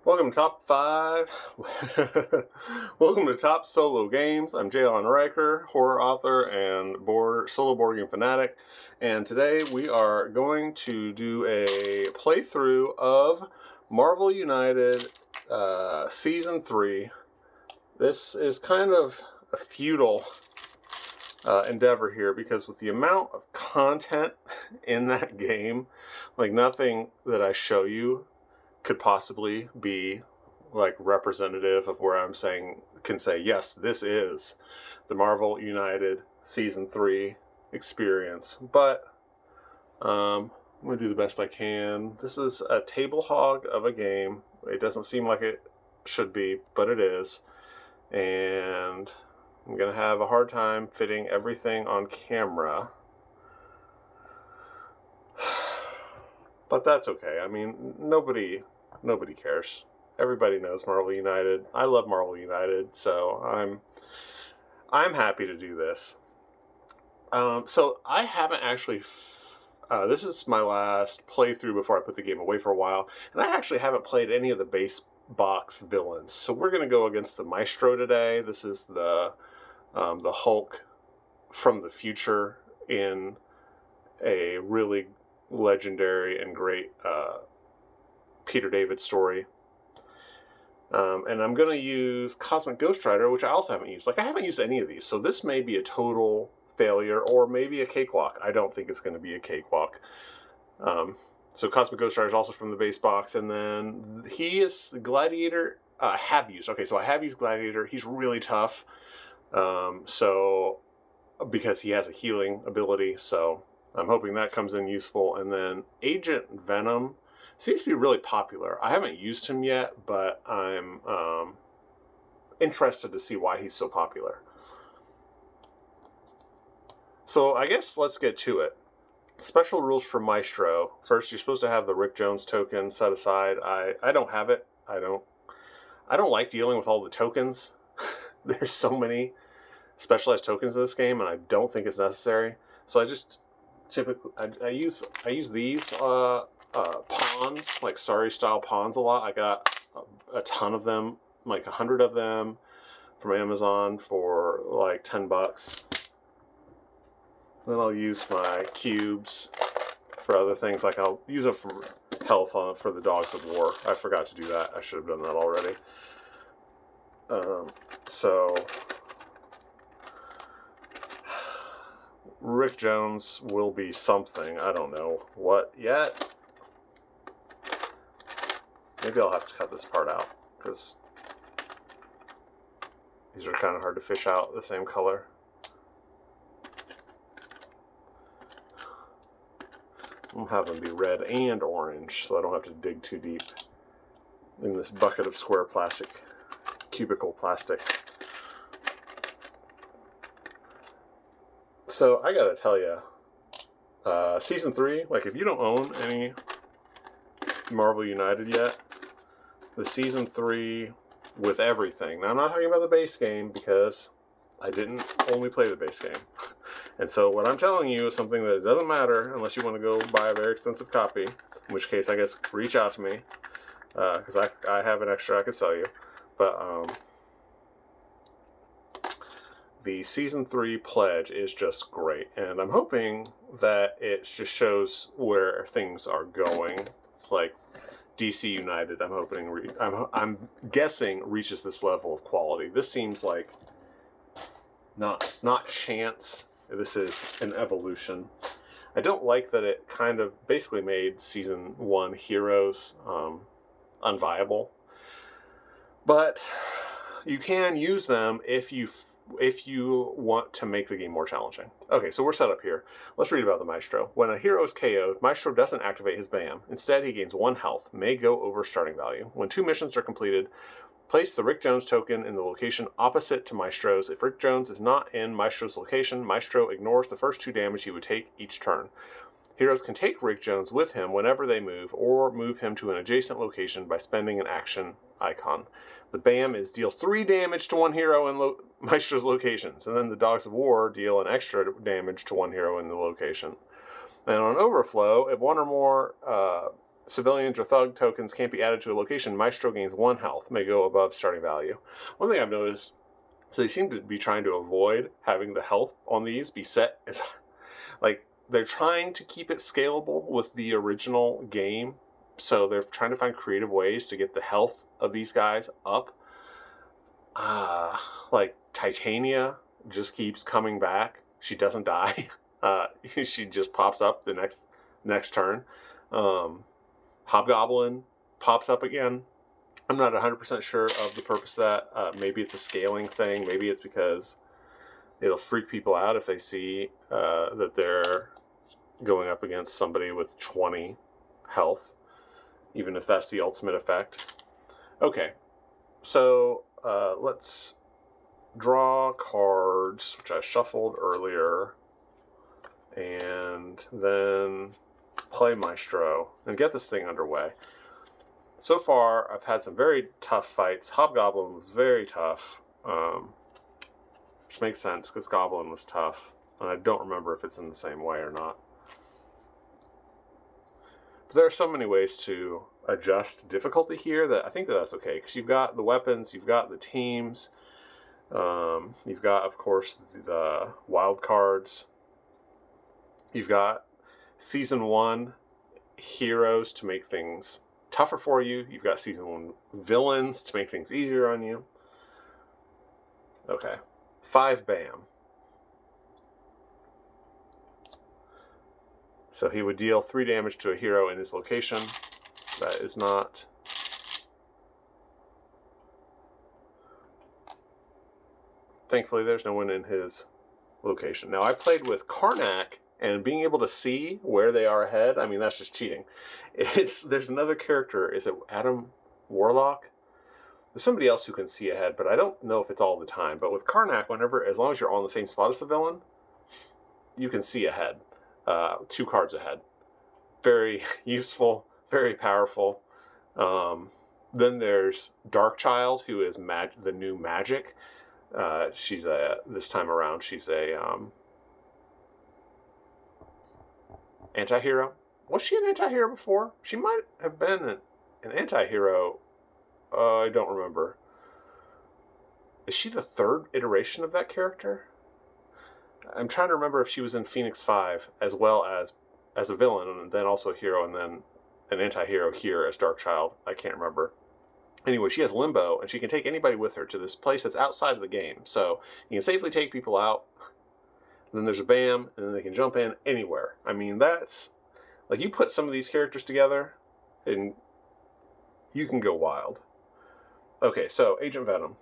Welcome to Top 5. Welcome to Top Solo Games. I'm Jalen Riker, horror author and solo board game fanatic. And today we are going to do a playthrough of Marvel United Season 3. This is kind of a futile endeavor here because with the amount of content in that game, like nothing that I show you could possibly be like representative of where I'm saying can say yes, this is the Marvel United Season 3 experience. But I'm gonna do the best I can. This is a table hog of a game. It doesn't seem like it should be, but it is. And I'm gonna have a hard time fitting everything on camera. But that's okay. I mean, nobody cares. Everybody knows Marvel United. I love Marvel United, so I'm happy to do this. So I haven't actually. This is my last playthrough before I put the game away for a while, and I actually haven't played any of the base box villains. So we're gonna go against the Maestro today. This is the Hulk from the future in a really legendary and great Peter David story. And I'm going to use Cosmic Ghost Rider, which I also haven't used. Like, I haven't used any of these, so this may be a total failure or maybe a cakewalk. I don't think it's going to be a cakewalk. So Cosmic Ghost Rider is also from the base box, and then he is the Gladiator I have used. Okay, so I have used Gladiator. He's really tough. So because he has a healing ability, so I'm hoping that comes in useful. And then Agent Venom seems to be really popular. I haven't used him yet, but I'm interested to see why he's so popular. So I guess let's get to it. Special rules for Maestro. First, you're supposed to have the Rick Jones token set aside. I don't have it. I don't like dealing with all the tokens. There's so many specialized tokens in this game, and I don't think it's necessary. So I just typically I use these pawns, like Sorry style pawns, a lot. I got a ton of them, like 100 of them from Amazon for like $10. Then I'll use my cubes for other things, like I'll use them for health for the Dogs of War. I forgot to do that. I should have done that already. So Rick Jones will be something. I don't know what yet. Maybe I'll have to cut this part out because these are kind of hard to fish out the same color. I'll have them be red and orange so I don't have to dig too deep in this bucket of square plastic, cubicle plastic. So I gotta tell you, Season 3, like if you don't own any Marvel United yet, the Season 3 with everything. Now I'm not talking about the base game because I didn't only play the base game. And so what I'm telling you is something that doesn't matter unless you want to go buy a very expensive copy, in which case I guess reach out to me because I have an extra I could sell you. But the Season 3 pledge is just great, and I'm hoping that it just shows where things are going. Like DC United, I'm guessing reaches this level of quality. This seems like not chance. This is an evolution. I don't like that it kind of basically made Season 1 heroes unviable, but you can use them if you want to make the game more challenging. Okay, so we're set up here. Let's read about the Maestro. When a hero is KO'd, Maestro doesn't activate his BAM. Instead, he gains 1 health, may go over starting value. When 2 missions are completed, place the Rick Jones token in the location opposite to Maestro's. If Rick Jones is not in Maestro's location, Maestro ignores the first 2 damage he would take each turn. Heroes can take Rick Jones with him whenever they move, or move him to an adjacent location by spending an action icon. The BAM is deal 3 damage to 1 hero in Maestro's locations, and then the Dogs of War deal an extra damage to 1 hero in the location. And on overflow, if 1 or more civilians or thug tokens can't be added to a location. Maestro gains 1 health, may go above starting value. One thing I've noticed, so they seem to be trying to avoid having the health on these be set as, like, they're trying to keep it scalable with the original game. So they're trying to find creative ways to get the health of these guys up. Like Titania just keeps coming back. She doesn't die. She just pops up the next turn. Hobgoblin pops up again. I'm not 100% sure of the purpose of that. Maybe it's a scaling thing. Maybe it's because it'll freak people out if they see that they're going up against somebody with 20 health, even if that's the ultimate effect. Okay, so let's draw cards, which I shuffled earlier, and then play Maestro and get this thing underway. So far, I've had some very tough fights. Hobgoblin was very tough, which makes sense because Goblin was tough, and I don't remember if it's in the same way or not. But there are so many ways to adjust difficulty here that I think that's okay, because you've got the weapons, you've got the teams, you've got, of course, the wild cards, you've got Season 1 heroes to make things tougher for you, you've got Season 1 villains to make things easier on you. Okay, 5 BAM. So he would deal 3 damage to a hero in his location. That is not... Thankfully, there's no one in his location. Now, I played with Karnak, and being able to see where they are ahead, I mean, that's just cheating. There's another character. Is it Adam Warlock? There's somebody else who can see ahead, but I don't know if it's all the time. But with Karnak, as long as you're on the same spot as the villain, you can see ahead. 2 cards ahead. Very useful, very powerful. Then there's Darkchild, who is the new magic. She's this time around, she's a anti-hero. Was she an anti-hero before? She might have been an anti-hero. I don't remember. Is she the 3rd iteration of that character? I'm trying to remember if she was in Phoenix 5 as well as a villain, and then also a hero, and then an anti-hero here as Darkchild. I can't remember. Anyway, she has Limbo, and she can take anybody with her to this place that's outside of the game. So you can safely take people out. Then there's a BAM, and then they can jump in anywhere. I mean, that's... Like, you put some of these characters together, and you can go wild. Okay, so Agent Venom.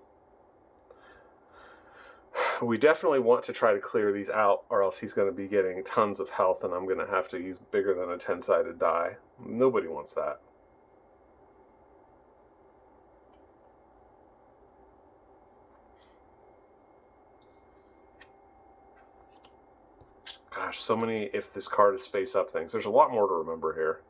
We definitely want to try to clear these out, or else he's going to be getting tons of health, and I'm going to have to use bigger than a 10-sided die. Nobody wants that. Gosh, so many if this card is face-up things. There's a lot more to remember here.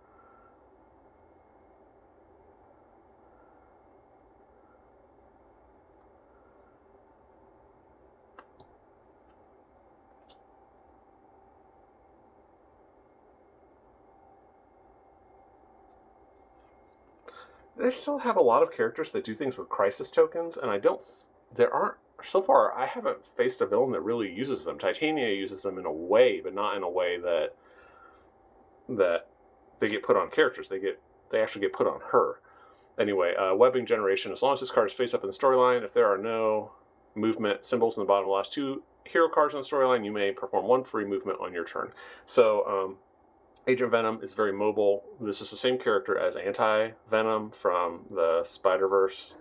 They still have a lot of characters that do things with crisis tokens, and so far, I haven't faced a villain that really uses them. Titania uses them in a way, but not in a way that they get put on characters. They actually get put on her. Anyway, webbing generation. As long as this card is face up in the storyline, if there are no movement symbols in the bottom of the last 2 hero cards in the storyline, you may perform 1 free movement on your turn. So, Agent Venom is very mobile. This is the same character as Anti-Venom from the Spider-Verse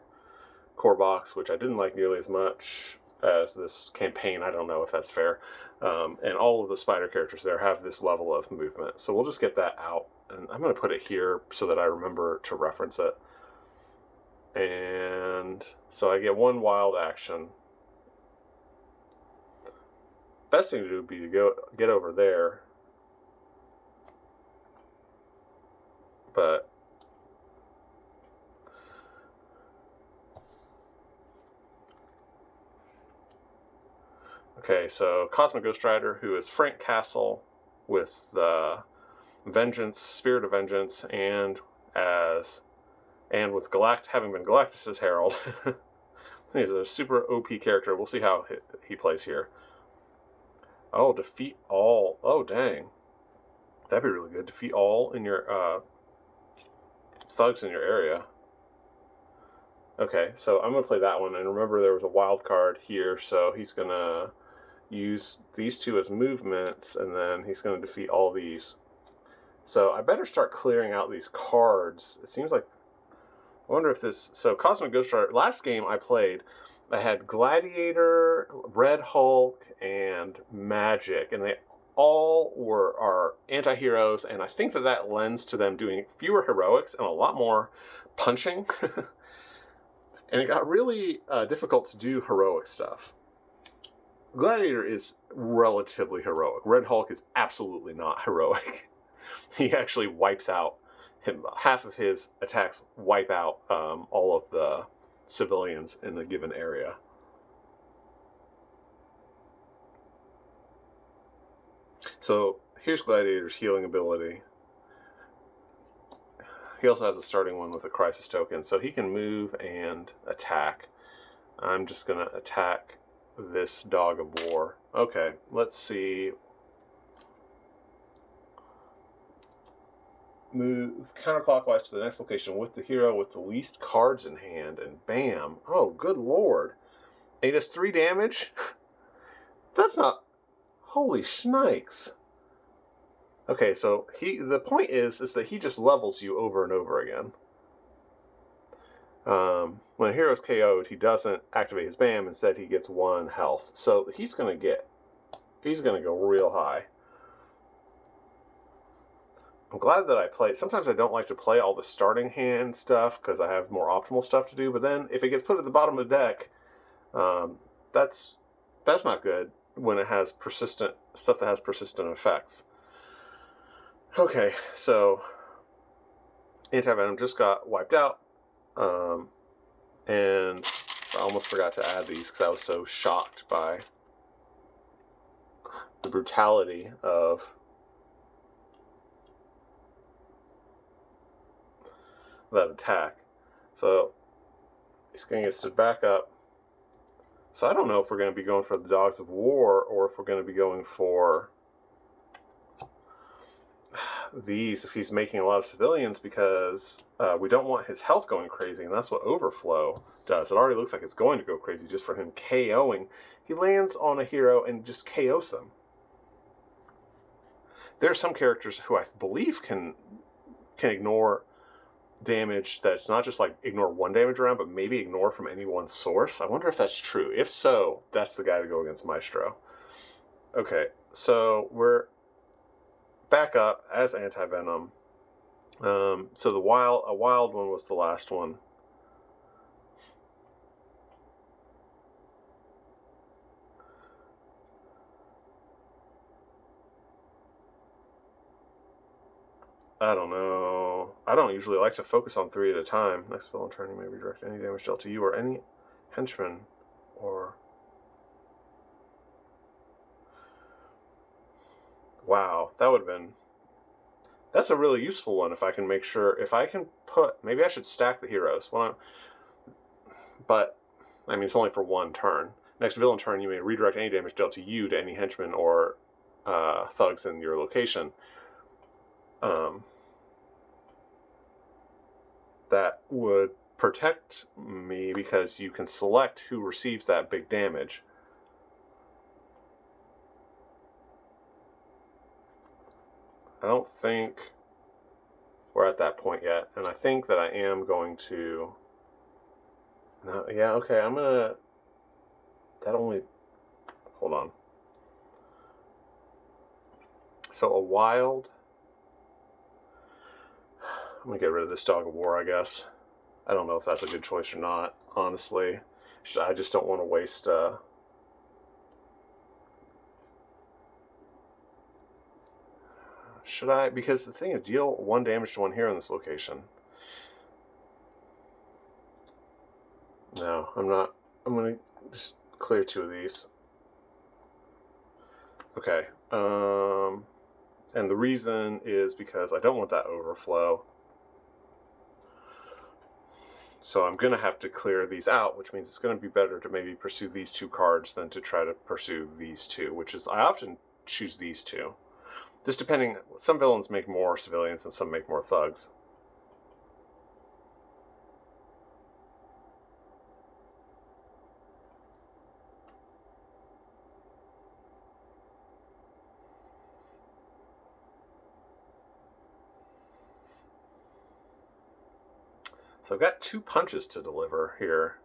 core box, which I didn't like nearly as much as this campaign. I don't know if that's fair. And all of the spider characters there have this level of movement. So we'll just get that out. And I'm going to put it here so that I remember to reference it. And so I get 1 wild action. Best thing to do would be to get over there. But okay, so Cosmic Ghost Rider, who is Frank Castle with the Vengeance, Spirit of Vengeance, and with having been Galactus's Herald. He's a super OP character. We'll see how he plays here. Oh, defeat all. Oh, dang. That'd be really good. Defeat all in your thugs in your area. Okay, so I'm going to play that one. And remember, there was a wild card here, so he's going to use these two as movements, and then he's going to defeat all these. So I better start clearing out these cards. It seems like... I wonder if this... So Cosmic Ghost Rider... Last game I played, I had Gladiator, Red Hulk, and Magic, and they all are anti-heroes, and I think that lends to them doing fewer heroics and a lot more punching. And it got really difficult to do heroic stuff. Gladiator is relatively heroic. Red Hulk is absolutely not heroic. He actually wipes out half of his attacks wipe out all of the civilians in a given area. So here's Gladiator's healing ability. He also has a starting one with a crisis token, so he can move and attack. I'm just going to attack this Dog of War. Okay, let's see. Move counterclockwise to the next location with the hero with the least cards in hand, and bam. Oh, good lord. And he does 3 damage? That's not... Holy shnikes. Okay, so the point is that he just levels you over and over again. When a hero's KO'd, he doesn't activate his BAM. Instead, he gets 1 health. So he's going to go real high. I'm glad that I play. Sometimes I don't like to play all the starting hand stuff because I have more optimal stuff to do. But then if it gets put at the bottom of the deck, that's not good when it has persistent stuff that has persistent effects. Okay, so Anti-Venom just got wiped out. And I almost forgot to add these because I was so shocked by the brutality of that attack. So he's going to get stood back up. So I don't know if we're going to be going for the Dogs of War or if we're going to be going for these if he's making a lot of civilians, because we don't want his health going crazy, and that's what Overflow does. It already looks like it's going to go crazy just for him KOing. He lands on a hero and just KOs them. There are some characters who I believe can ignore damage that's not just like ignore 1 damage around, but maybe ignore from any one source. I wonder if that's true. If so, that's the guy to go against Maestro. Okay, so we're back up as Anti-Venom. So a wild one was the last one. I don't know. I don't usually like to focus on 3 at a time. Next villain turn, you may redirect any damage dealt to you or any henchman or... Wow, that would have been... That's a really useful one if I can make sure... If I can put... Maybe I should stack the heroes. But, I mean, it's only for 1 turn. Next villain turn, you may redirect any damage dealt to you to any henchman or thugs in your location. That would protect me because you can select who receives that big damage. I don't think we're at that point yet, and I think that I am going to... No, yeah, okay, I'm gonna... That only... Hold on. So a wild... I'm gonna get rid of this Dog of War, I guess. I don't know if that's a good choice or not, honestly. I just don't want to waste... Should I? Because the thing is, deal 1 damage to 1 hero in this location. No, I'm not. I'm going to just clear 2 of these. Okay. And the reason is because I don't want that overflow. So I'm going to have to clear these out, which means it's going to be better to maybe pursue these 2 cards than to try to pursue these 2, which is, I often choose these 2. Just depending, some villains make more civilians and some make more thugs. So I've got 2 punches to deliver here.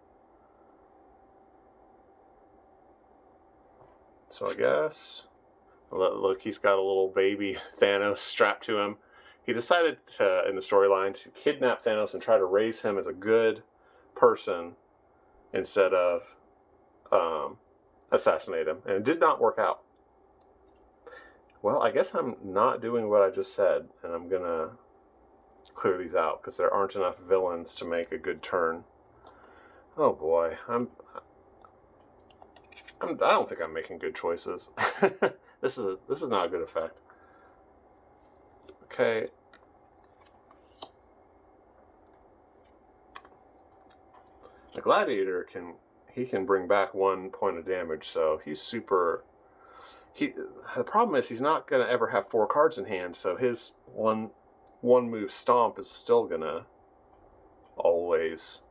So I guess, look, he's got a little baby Thanos strapped to him. He decided to, in the storyline, to kidnap Thanos and try to raise him as a good person instead of assassinate him. And it did not work out. Well, I guess I'm not doing what I just said, and I'm going to clear these out because there aren't enough villains to make a good turn. Oh boy, I don't think I'm making good choices. This is not a good effect. Okay. The Gladiator can bring back 1 point of damage, so he's super. The problem is he's not gonna ever have 4 cards in hand, so his one move stomp is still gonna always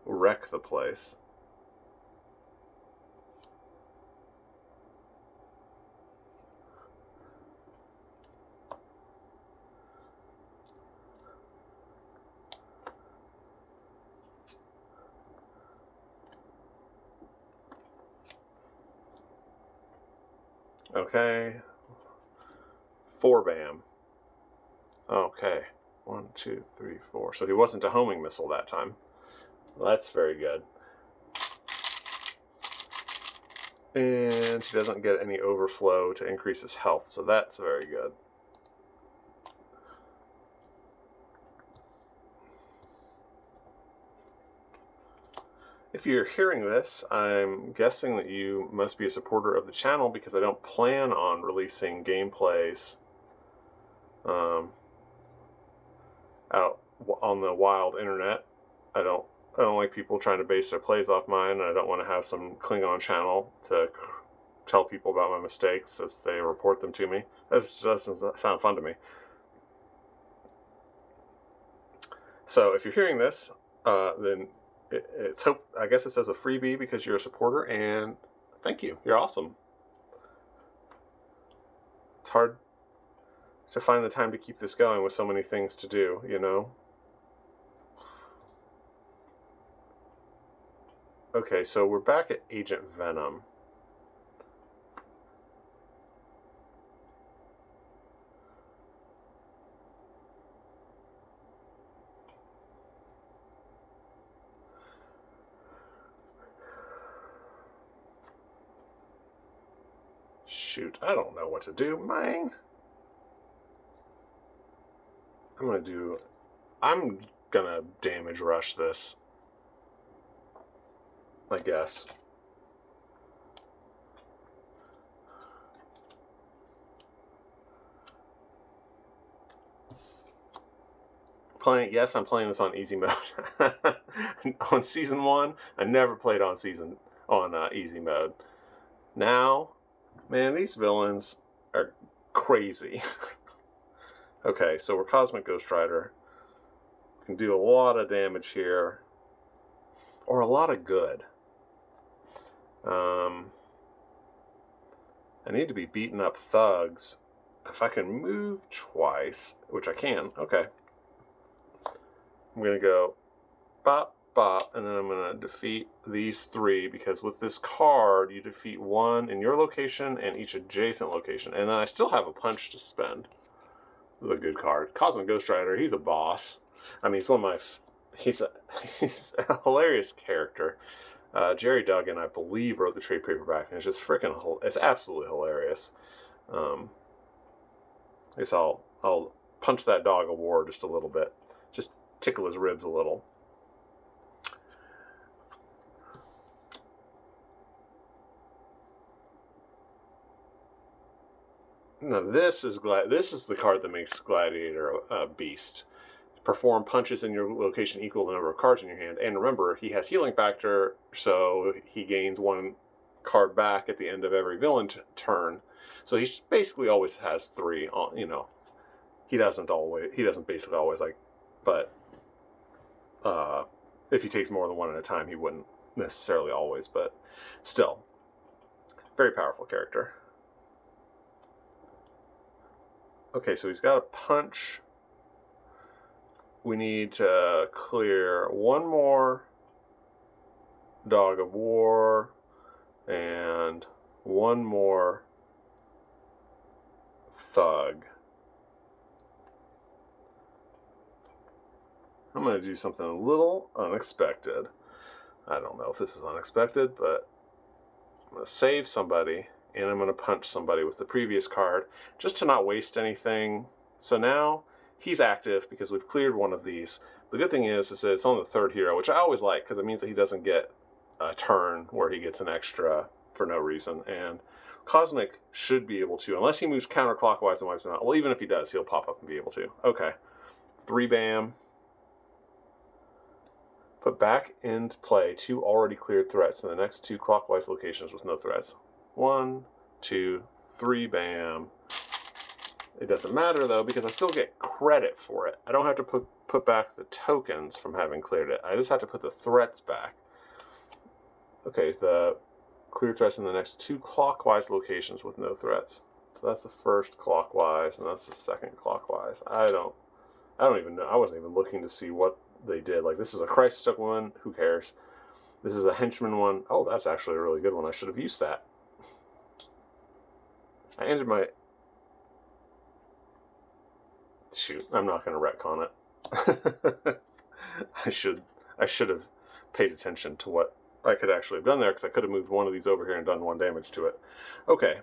wreck the place. Okay. 4 bam. Okay. 1, 2, 3, 4. So he wasn't a homing missile that time. Well, that's very good. And he doesn't get any overflow to increase his health, so that's very good. If you're hearing this, I'm guessing that you must be a supporter of the channel because I don't plan on releasing gameplays out on the wild internet. I don't like people trying to base their plays off mine, and I don't want to have some Klingon channel to tell people about my mistakes as they report them to me. That doesn't sound fun to me. So if you're hearing this, then I guess it says a freebie because you're a supporter, and thank you. You're awesome. It's hard to find the time to keep this going with so many things to do, you know? Okay, so we're back at Agent Venom. Shoot, I don't know what to do, man. I'm gonna damage rush this, I guess. Yes, I'm playing this on easy mode. On season 1, I never played on easy mode. Now, man, these villains are crazy. Okay, so we're Cosmic Ghost Rider. We can do a lot of damage here, or a lot of good. I need to be beating up thugs. If I can move twice, which I can, okay. I'm going to go bop, bop, and then I'm going to defeat these 3, because with this card, you defeat 1 in your location and each adjacent location. And then I still have a punch to spend. This is a good card. Cosmic Ghost Rider, he's a boss. I mean, he's one of my... He's a hilarious character. Jerry Duggan, I believe, wrote the trade paperback, and it's just freaking... It's absolutely hilarious. I guess I'll punch that dog of war just a little bit. Just tickle his ribs a little. Now this is the card that makes Gladiator a beast. Perform punches in your location equal to the number of cards in your hand. And remember, he has healing factor, so he gains 1 card back at the end of every villain turn. So he basically always has 3. You know, he doesn't basically always, like, but if he takes more than 1 at a time, he wouldn't necessarily always. But still, very powerful character. Okay, so he's got a punch. We need to clear 1 more Dog of War and 1 more Thug. I'm going to do something a little unexpected. I don't know if this is unexpected, but I'm going to save somebody, and I'm going to punch somebody with the previous card, just to not waste anything. So now he's active because we've cleared 1 of these. The good thing is that it's on the 3rd hero, which I always like because it means that he doesn't get a turn where he gets an extra for no reason. And Cosmic should be able to, unless he moves counterclockwise and wipes him out. Well, even if he does, he'll pop up and be able to. Okay. 3 bam. Put back into play 2 already cleared threats in the next 2 clockwise locations with no threats. 1, 2, 3 bam. It doesn't matter though, because I still get credit for it. I don't have to put back the tokens from having cleared it. I just have to put the threats back. Okay, the clear threats in the next 2 clockwise locations with no threats. So that's the first clockwise, and that's the second clockwise. I don't even know. I wasn't even looking to see what they did. Like, this is a crisis token one. Who cares? This is a henchman one. Oh, that's actually a really good one. I should have used that. I ended my... Shoot, I'm not going to retcon it. I should have paid attention to what I could actually have done there, because I could have moved 1 of these over here and done 1 damage to it. Okay.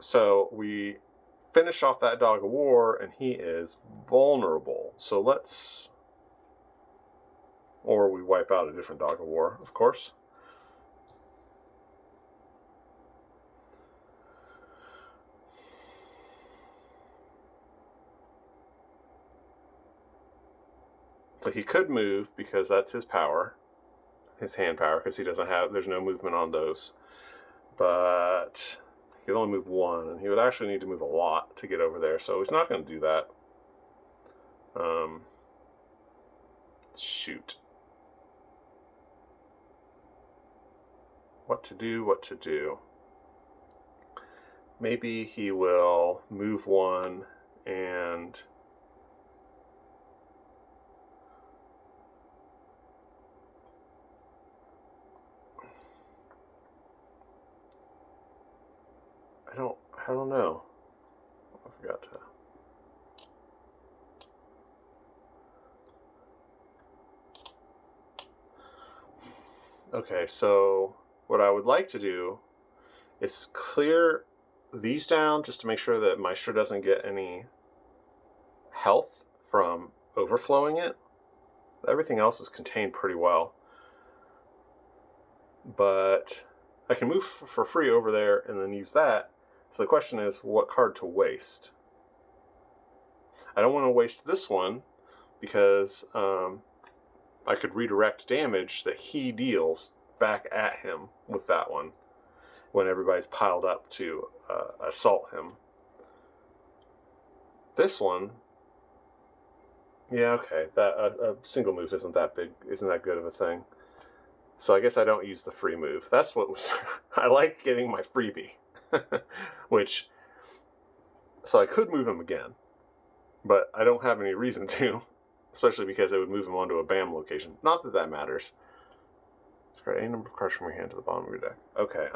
So we finish off that Dog of War, and he is vulnerable. So let's... Or we wipe out a different Dog of War, of course. So he could move because that's his power, his hand power, because there's no movement on those. But he could only move 1, and he would actually need to move a lot to get over there, so he's not going to do that. Shoot. What to do. Maybe he will move 1 and... I don't know. I forgot to... Okay, so what I would like to do is clear these down just to make sure that Maestro doesn't get any health from overflowing it. Everything else is contained pretty well. But I can move for free over there and then use that. So the question is, what card to waste? I don't want to waste this one because I could redirect damage that he deals back at him with that one when everybody's piled up to assault him. This one, yeah, okay, that a single move isn't that good of a thing. So I guess I don't use the free move. That's what was... I like getting my freebie. Which... So I could move him again. But I don't have any reason to. Especially because it would move him onto a BAM location. Not that that matters. Discard any number of cards from your hand to the bottom of your deck. Okay,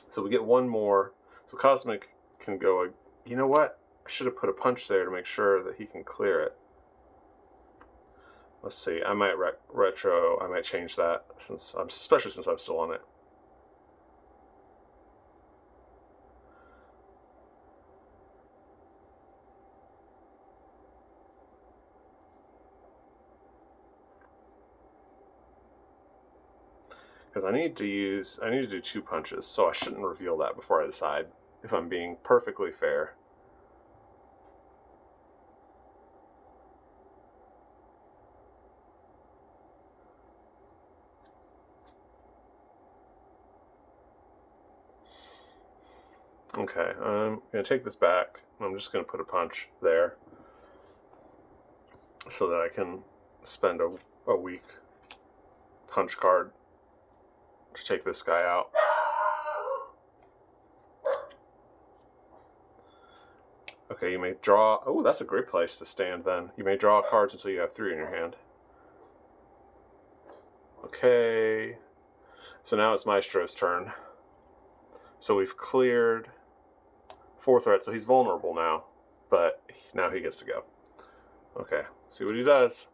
so we get 1 more. So Cosmic can go... You know what? I should have put a punch there to make sure that he can clear it. Let's see, I might retro, I might change that, especially since I'm still on it. because I need to do 2 punches, so I shouldn't reveal that before I decide, if I'm being perfectly fair. Okay, I'm going to take this back. I'm just going to put a punch there so that I can spend a weak punch card to take this guy out. Okay, you may draw... Oh, that's a great place to stand then. You may draw cards until you have 3 in your hand. Okay. So now it's Maestro's turn. So we've cleared 4 threats, so he's vulnerable now. But now he gets to go. Okay, see what he does.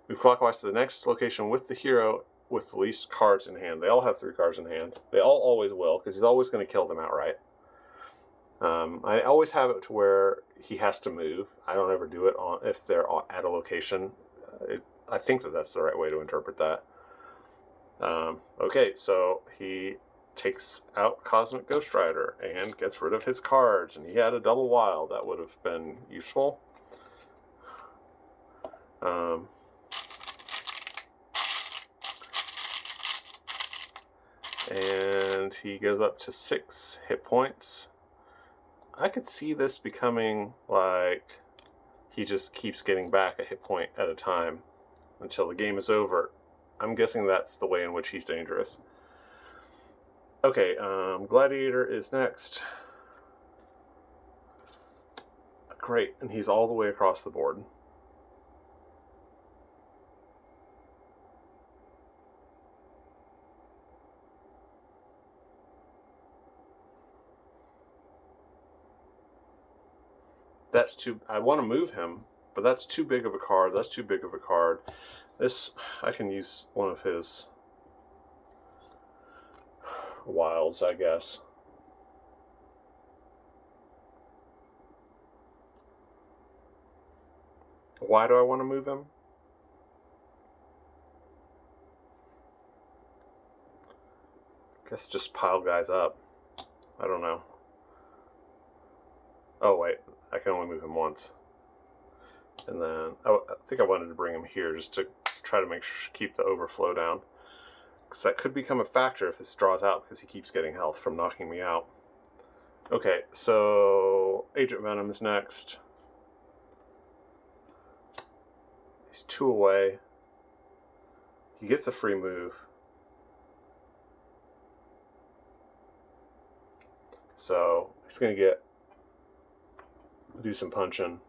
Move clockwise to the next location with the hero with the least cards in hand. They all have 3 cards in hand. They all always will, because he's always going to kill them outright. I always have it to where he has to move. I don't ever do it if they're at a location. I think that's the right way to interpret that. Okay, so he takes out Cosmic Ghost Rider and gets rid of his cards, and he had a double wild. That would have been useful. And he goes up to 6 hit points. I could see this becoming like he just keeps getting back a hit point at a time until the game is over. I'm guessing that's the way in which he's dangerous. Okay, Gladiator is next. Great, and he's all the way across the board. That's too... I want to move him, but that's too big of a card. That's too big of a card. This... I can use one of his wilds, I guess. Why do I want to move him? Guess just pile guys up. I don't know. Oh wait, I can only move him once. And then I think I wanted to bring him here just to try to keep the overflow down, because that could become a factor if this draws out, because he keeps getting health from knocking me out. Okay, so Agent Venom is next. He's 2 away. He gets a free move. So he's going to do some punching.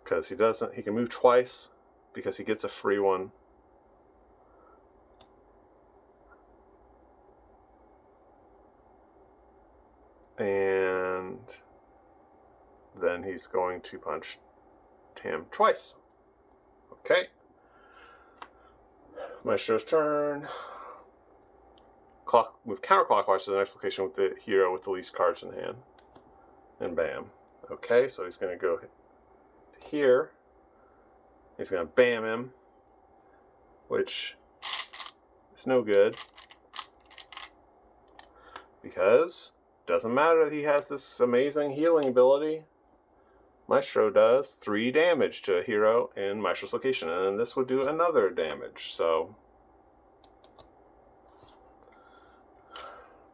Because he can move twice because he gets a free one. And then he's going to punch him twice. Okay. Maestro's turn. Move counterclockwise to the next location with the hero with the least cards in hand. And bam. Okay, so he's going to go here. He's going to bam him, which is no good, because it doesn't matter that he has this amazing healing ability. Maestro does 3 damage to a hero in Maestro's location, and this would do another damage, so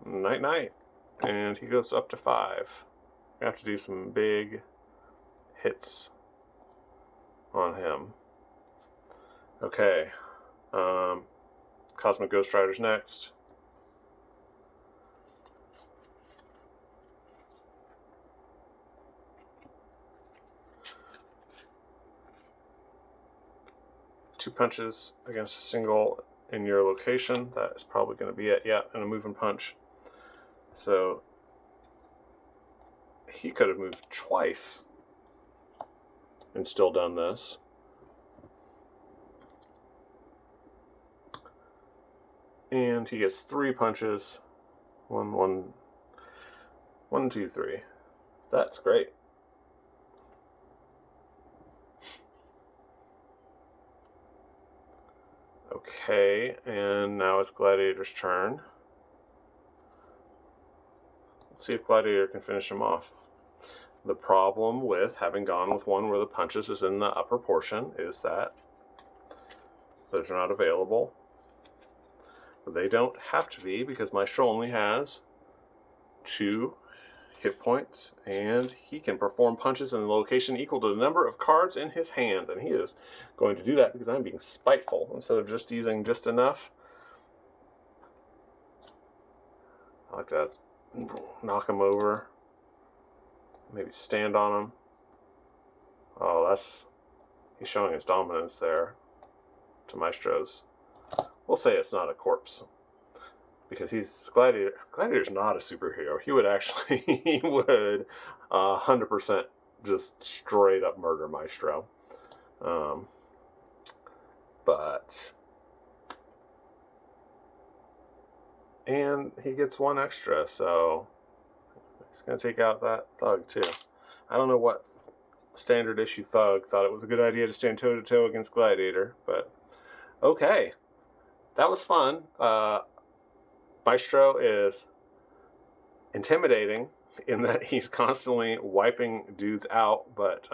night night. And he goes up to 5. I have to do some big hits on him. Okay. Cosmic Ghost Rider's next. Two punches against a single in your location. That is probably going to be it. Yeah, and a move and punch. So he could have moved twice and still done this. And he gets 3 punches. 1, 2, 3. That's great. Okay, and now it's Gladiator's turn. Let's see if Gladiator can finish him off. The problem with having gone with one where the punches is in the upper portion is that those are not available. But they don't have to be, because Maestro only has 2 hit points, and he can perform punches in a location equal to the number of cards in his hand, and he is going to do that because I'm being spiteful. Instead of just using just enough, I like to knock him over, maybe stand on him. Oh, he's showing his dominance there to Maestro's. We'll say it's not a corpse, because he's Gladiator. Gladiator's not a superhero. He would 100% just straight up murder Maestro. And he gets 1 extra, so he's going to take out that thug too. I don't know what standard issue thug thought it was a good idea to stand toe-to-toe against Gladiator, but okay. That was fun. Maestro is intimidating in that he's constantly wiping dudes out, but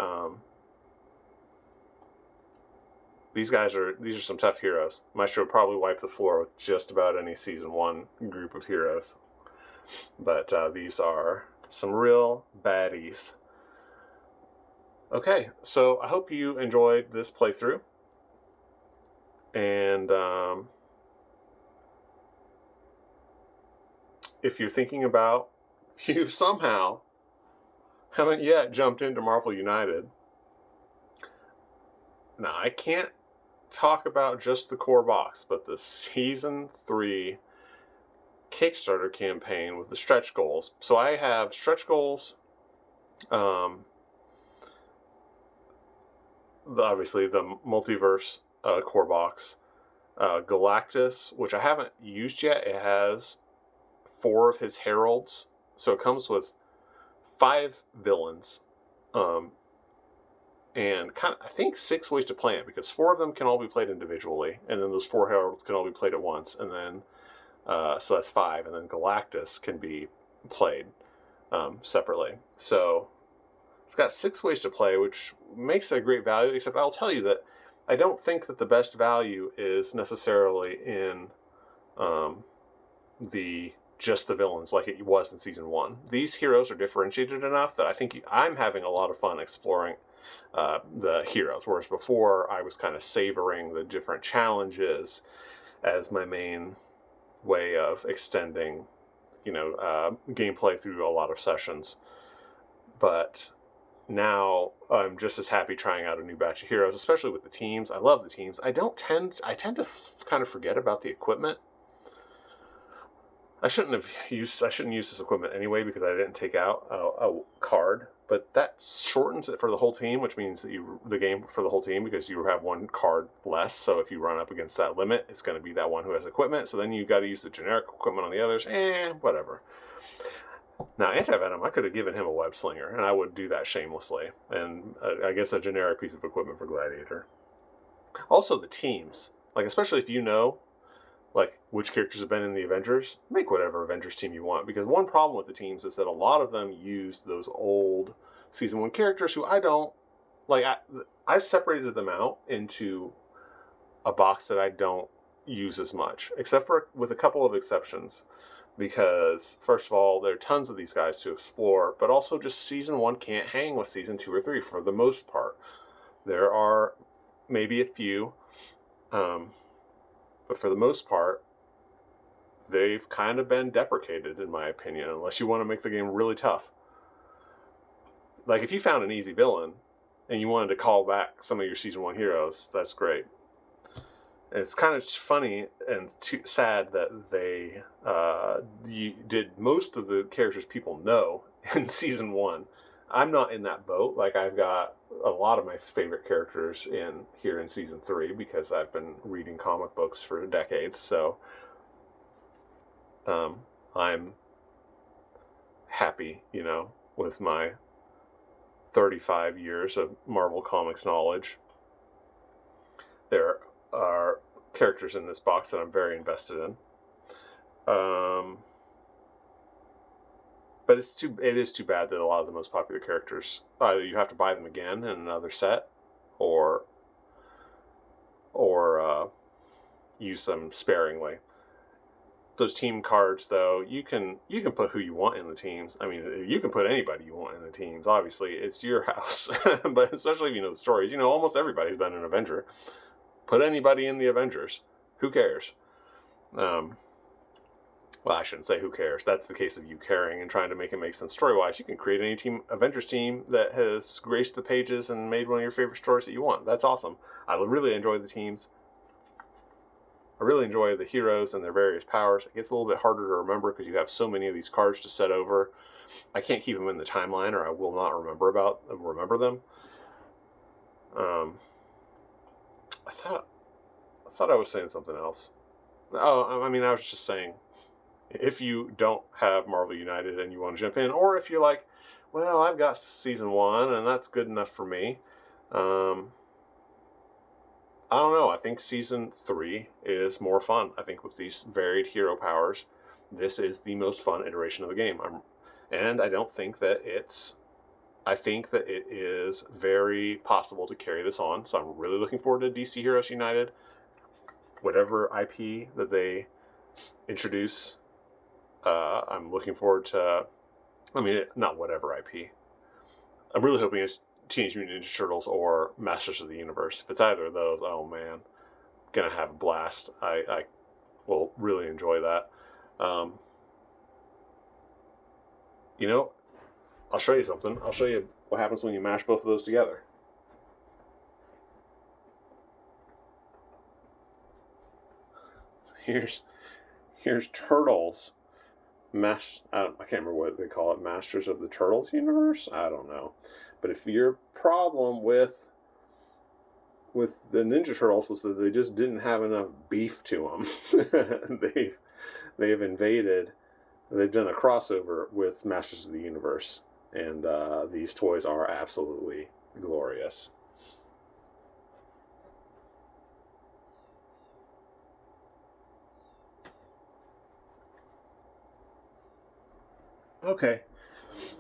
these are some tough heroes. Maestro would probably wipe the floor with just about any season 1 group of heroes, but these are some real baddies. Okay, so I hope you enjoyed this playthrough, and if you're thinking about, you somehow haven't yet jumped into Marvel United. Now, I can't talk about just the core box, but the Season 3 Kickstarter campaign with the stretch goals. So I have stretch goals, obviously the Multiverse core box, Galactus, which I haven't used yet. It has 4 of his heralds, so it comes with 5 villains, and I think 6 ways to play it, because 4 of them can all be played individually, and then those 4 heralds can all be played at once, and then so that's 5, and then Galactus can be played separately. So it's got 6 ways to play, which makes it a great value, except I'll tell you that I don't think that the best value is necessarily in just the villains like it was in Season 1. These heroes are differentiated enough that I think I'm having a lot of fun exploring the heroes, whereas before I was kind of savoring the different challenges as my main way of extending, gameplay through a lot of sessions. But now I'm just as happy trying out a new batch of heroes, especially with the teams. I love the teams. I tend to kind of forget about the equipment. I shouldn't use this equipment anyway, because I didn't take out a card, but that shortens it for the whole team, which means that the game for the whole team, because you have 1 card less. So if you run up against that limit, it's going to be that one who has equipment. So then you got to use the generic equipment on the others. Whatever. Now, Anti-Venom, I could have given him a web slinger, and I would do that shamelessly, and I guess a generic piece of equipment for Gladiator. Also, the teams, especially if you know which characters have been in the Avengers, make whatever Avengers team you want, because one problem with the teams is that a lot of them use those old Season 1 characters who I don't like. I've separated them out into a box that I don't use as much, except for with a couple of exceptions, because first of all, there are tons of these guys to explore, but also just Season 1 can't hang with Season 2 or 3 for the most part. There are maybe a few, but for the most part, they've kind of been deprecated, in my opinion, unless you want to make the game really tough. Like, if you found an easy villain and you wanted to call back some of your Season 1 heroes, that's great. It's kind of funny and sad that they did most of the characters people know in Season 1. I'm not in that boat. I've got a lot of my favorite characters here in Season 3, because I've been reading comic books for decades, so I'm happy, with my 35 years of Marvel Comics knowledge. There are characters in this box that I'm very invested in. But it is too bad that a lot of the most popular characters, either you have to buy them again in another set, or use them sparingly. Those team cards, though, you can put who you want in the teams. I mean, you can put anybody you want in the teams. Obviously, it's your house. But especially if you know the stories, almost everybody's been an Avenger. Put anybody in the Avengers. Who cares? Well, I shouldn't say who cares. That's the case of you caring and trying to make it make sense story-wise. You can create any Avengers team that has graced the pages and made one of your favorite stories that you want. That's awesome. I really enjoy the teams. I really enjoy the heroes and their various powers. It gets a little bit harder to remember because you have so many of these cards to set over. I can't keep them in the timeline, or I will not remember them. I thought I was saying something else. Oh, I mean, I was just saying, if you don't have Marvel United and you want to jump in, or if you're like, well, I've got season 1 and that's good enough for me. I don't know. I think season 3 is more fun. I think with these varied hero powers, this is the most fun iteration of the game. And I don't think that I think that it is very possible to carry this on. So I'm really looking forward to DC Heroes United. Whatever IP that they introduce, I'm looking forward to. I mean, not whatever IP. I'm really hoping it's Teenage Mutant Ninja Turtles or Masters of the Universe. If it's either of those, oh man, gonna have a blast. I will really enjoy that. I'll show you something. I'll show you what happens when you mash both of those together. Here's Turtles. I can't remember what they call it, Masters of the Turtles universe? I don't know. But if your problem with the Ninja Turtles was that they just didn't have enough beef to them, they've invaded, they've done a crossover with Masters of the Universe, and these toys are absolutely glorious. Okay,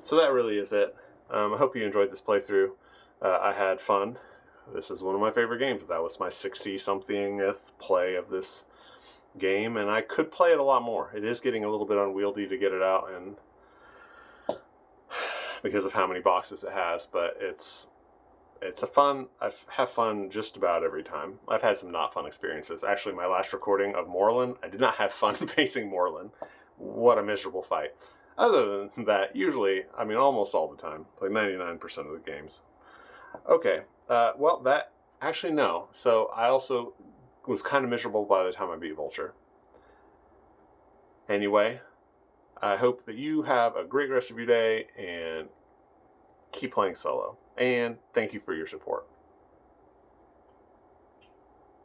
so that really is it. I hope you enjoyed this playthrough. I had fun. This is one of my favorite games. That was my 60-somethingth play of this game, and I could play it a lot more. It is getting a little bit unwieldy to get it out, and because of how many boxes it has, but it's a fun. I've had fun just about every time. I've had some not fun experiences. Actually, my last recording of Moreland, I did not have fun facing Moreland. What a miserable fight. Other than that, usually, I mean, almost all the time, like 99% of the games. Okay, well, actually, no. So I also was kind of miserable by the time I beat Vulture. Anyway, I hope that you have a great rest of your day and keep playing solo. And thank you for your support.